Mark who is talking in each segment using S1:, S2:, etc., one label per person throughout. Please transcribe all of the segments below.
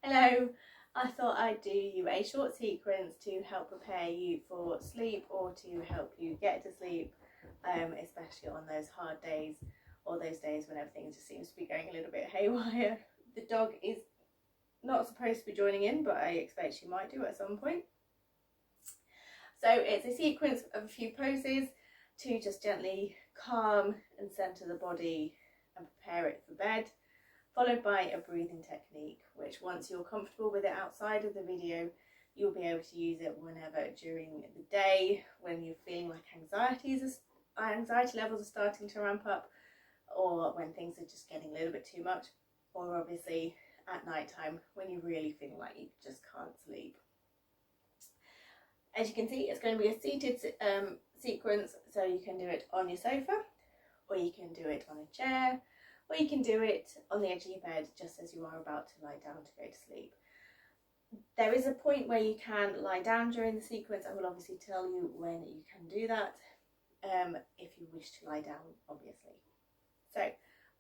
S1: Hello, I thought I'd do you a short sequence to help prepare you for sleep or to help you get to sleep, especially on those hard days or those days when everything just seems to be going a little bit haywire. The dog is not supposed to be joining in, but I expect she might do at some point. So it's a sequence of a few poses to just gently calm and center the body and prepare it for bed, followed by a breathing technique, which once you're comfortable with it outside of the video, you'll be able to use it whenever during the day when you're feeling like anxiety levels are starting to ramp up, or when things are just getting a little bit too much, or obviously at night time when you're really feeling like you just can't sleep. As you can see, it's going to be a seated sequence, so you can do it on your sofa, or you can do it on a chair, or you can do it on the edge of your bed just as you are about to lie down to go to sleep. There is a point where you can lie down during the sequence. I will obviously tell you when you can do that, if you wish to lie down, obviously. So,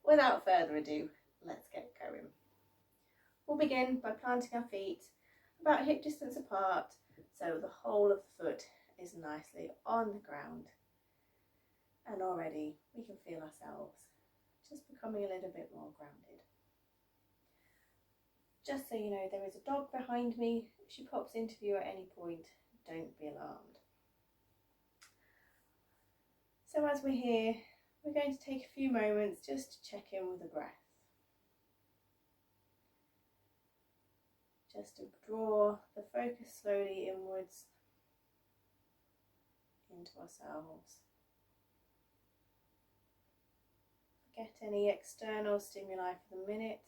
S1: without further ado, let's get going. We'll begin by planting our feet about hip distance apart, so the whole of the foot is nicely on the ground. And already we can feel ourselves just becoming a little bit more grounded. Just so you know, there is a dog behind me. If she pops into view at any point, don't be alarmed. So as we're here, we're going to take a few moments just to check in with the breath. Just to draw the focus slowly inwards into ourselves. Forget any external stimuli for the minute.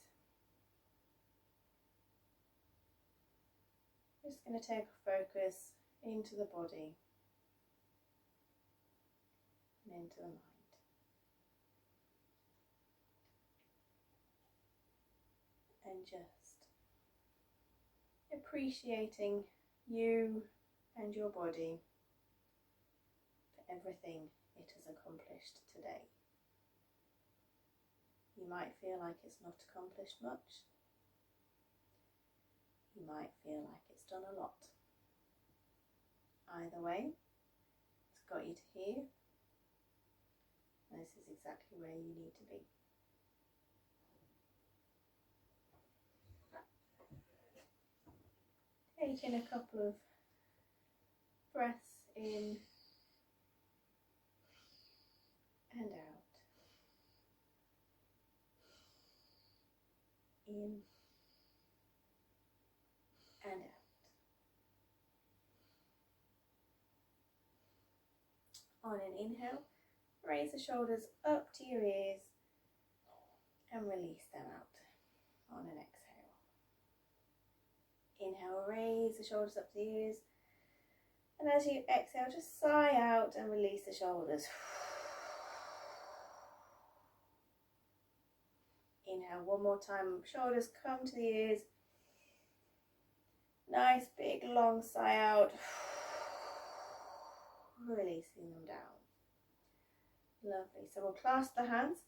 S1: Just going to take our focus into the body and into the mind. And just appreciating you and your body for everything it has accomplished today. You might feel like it's not accomplished much. You might feel like it's done a lot. Either way, it's got you to here. And this is exactly where you need to be. Take in a couple of breaths in and out. In and out. On an inhale, raise the shoulders up to your ears and release them out on an exhale. Inhale, raise the shoulders up to the ears, and as you exhale, just sigh out and release the shoulders. Inhale one more time, shoulders come to the ears. Nice big long sigh out, releasing them down. Lovely. So we'll clasp the hands,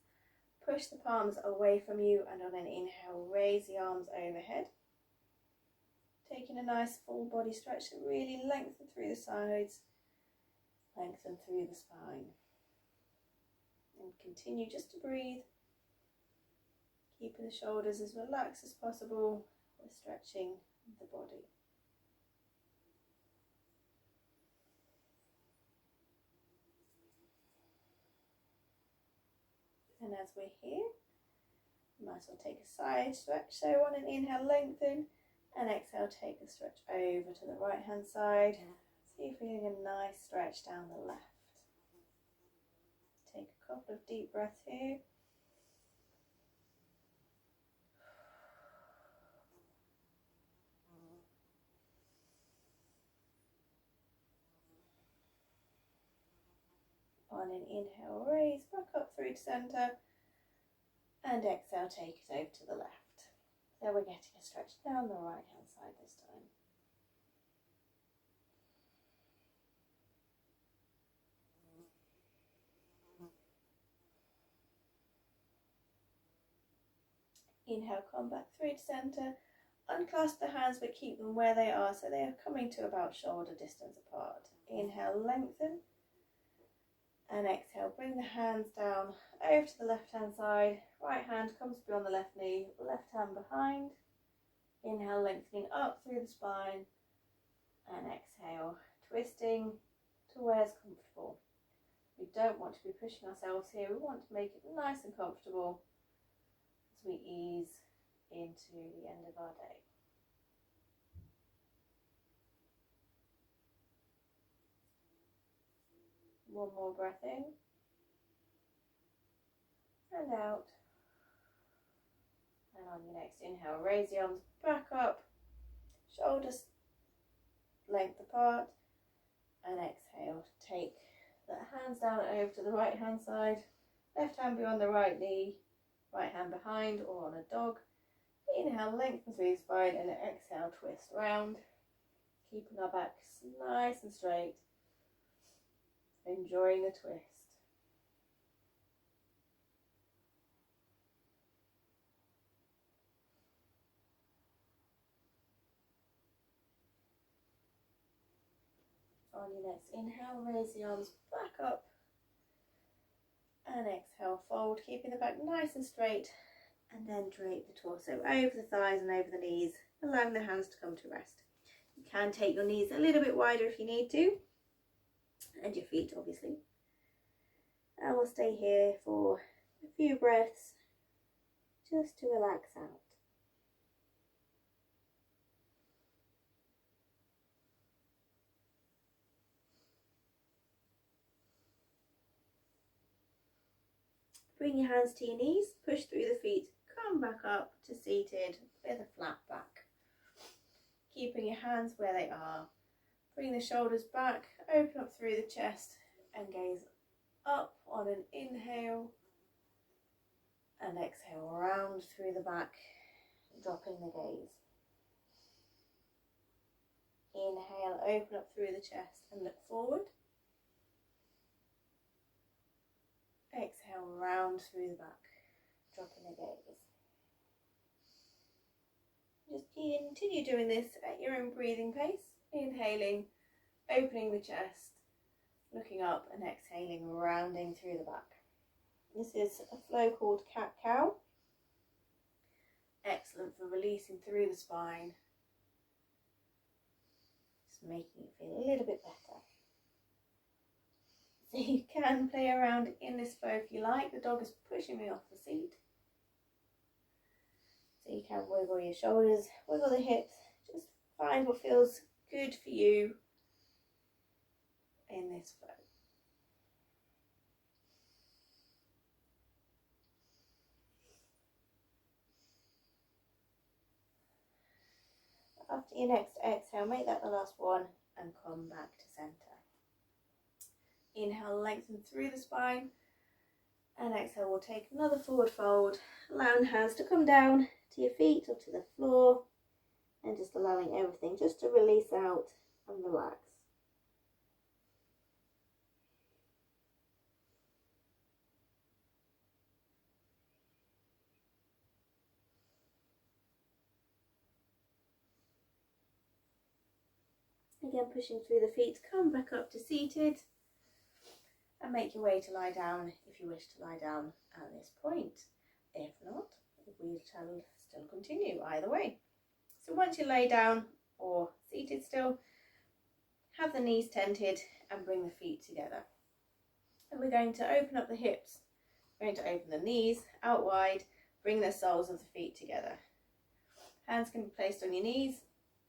S1: push the palms away from you, and on an inhale, raise the arms overhead. Taking a nice full body stretch to really lengthen through the sides, lengthen through the spine. And continue just to breathe, keeping the shoulders as relaxed as possible. We're stretching the body. And as we're here, you might as well take a side stretch. So on an inhale, lengthen, and exhale, take a stretch over to the right hand side. See if we're getting a nice stretch down the left. Take a couple of deep breaths here. On an inhale, raise back up through to centre, and exhale, take it over to the left. So we're getting a stretch down the right hand side this time. Inhale, come back through to centre, Unclasp the hands but keep them where they are so they are coming to about shoulder distance apart. Inhale, lengthen. And exhale, bring the hands down over to the left hand side. Right hand comes beyond the left knee, left hand behind. Inhale, lengthening up through the spine. And exhale, twisting to where's comfortable. We don't want to be pushing ourselves here. We want to make it nice and comfortable as we ease into the end of our day. One more breath in and out. And on your next inhale, raise the arms back up, shoulders length apart, and exhale, take the hands down over to the right hand side, left hand beyond the right knee, right hand behind or on a dog. Inhale, lengthen through the spine, and exhale, twist round, keeping our backs nice and straight. Enjoying the twist. On your next inhale, raise the arms back up. And exhale, fold, keeping the back nice and straight. And then drape the torso over the thighs and over the knees, allowing the hands to come to rest. You can take your knees a little bit wider if you need to. And your feet, obviously. And we'll stay here for a few breaths just to relax out. Bring your hands to your knees, push through the feet, come back up to seated with a flat back. Keeping your hands where they are. Bring the shoulders back, open up through the chest and gaze up on an inhale. And exhale, round through the back, dropping the gaze. Inhale, open up through the chest and look forward. Exhale, round through the back, dropping the gaze. Just continue doing this at your own breathing pace. Inhaling, opening the chest, looking up, and exhaling, rounding through the back. This is a flow called cat-cow. Excellent for releasing through the spine. Just making it feel a little bit better. So you can play around in this flow if you like. The dog is pushing me off the seat. So you can wiggle your shoulders, wiggle the hips. Just find what feels good for you in this flow. After your next exhale, make that the last one and come back to centre. Inhale, lengthen through the spine, and exhale, we'll take another forward fold, allowing hands to come down to your feet or to the floor, and just allowing everything just to release out and relax. Again, pushing through the feet, come back up to seated and make your way to lie down if you wish to lie down at this point. If not, we shall still continue either way. So once you lay down or seated still, have the knees tented and bring the feet together. And we're going to open up the hips. We're going to open the knees out wide, bring the soles of the feet together. Hands can be placed on your knees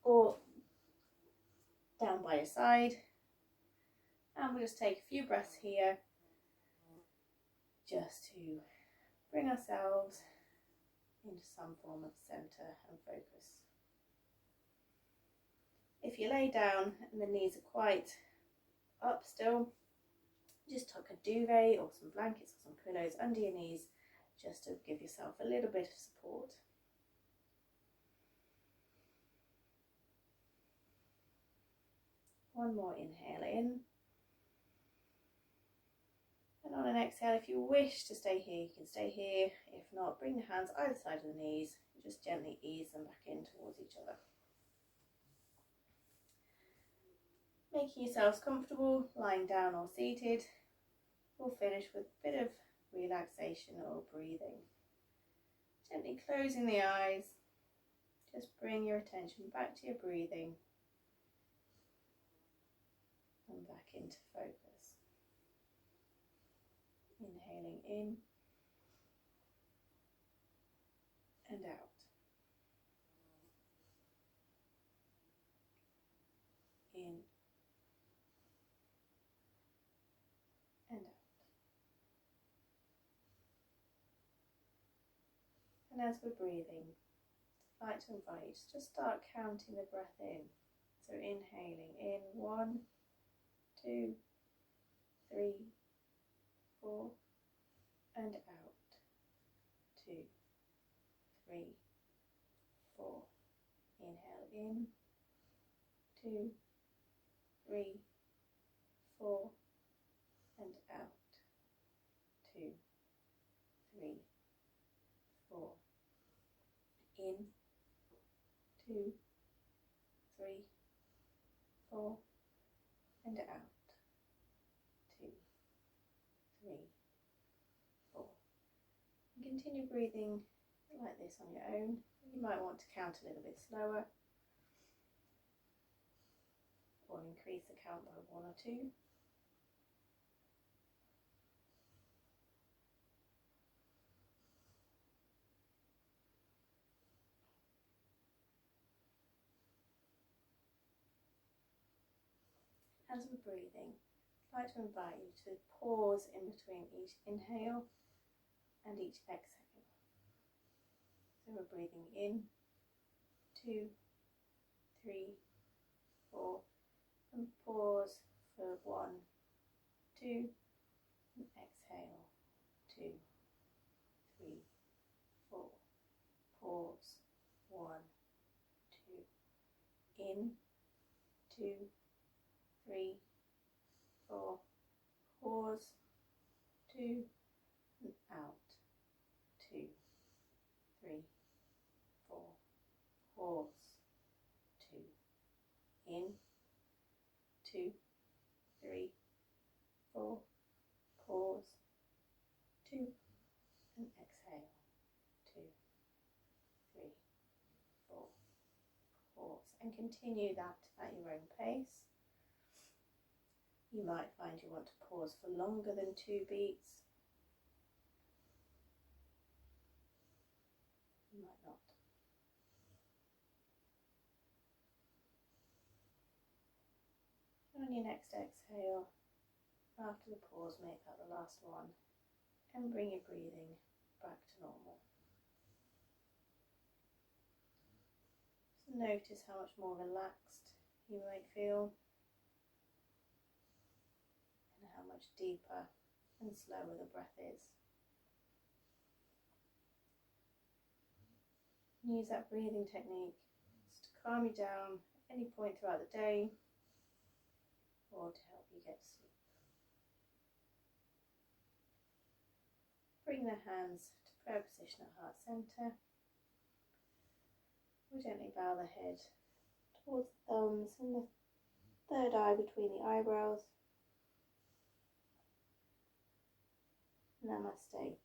S1: or down by your side. And we'll just take a few breaths here just to bring ourselves into some form of centre and focus. If you lay down and the knees are quite up still, just tuck a duvet or some blankets or some pillows under your knees just to give yourself a little bit of support. One more inhale in. And on an exhale, if you wish to stay here, you can stay here. If not, bring the hands either side of the knees, just gently ease them back in towards each other. Making yourselves comfortable, lying down or seated. We'll finish with a bit of relaxation or breathing. Gently closing the eyes, just bring your attention back to your breathing and back into focus. Inhaling in and out. In and out. And as we're breathing, I'd like to invite you to just start counting the breath in. So inhaling in 1, 2, 3, 4, and out 2, 3, 4. Inhale in 2, 3, 4, and out 2, 3, 4. In 2, 3, 4, and out 2, 3, 4. And continue breathing like this on your own. You might want to count a little bit slower or increase the count by 1 or 2. As we're breathing, I'd like to invite you to pause in between each inhale and each exhale. So we're breathing in 2, 3, 4, and pause for 1, 2, and exhale 2, 3, 4. Pause 1, 2, in 2, 3, 4. Pause 2, and out 2, 3, 4. Pause 2, in 2, 3, 4. Pause 2, and exhale 2, 3, 4. Pause and continue that at your own pace. You might find you want to pause for longer than 2 beats. You might not. And on your next exhale, after the pause, make that the last one and bring your breathing back to normal. So notice how much more relaxed you might feel and how much deeper and slower the breath is. And use that breathing technique just to calm you down at any point throughout the day or to help you get to sleep. Bring the hands to prayer position at heart centre. We'll gently bow the head towards the thumbs and the third eye between the eyebrows. Namaste.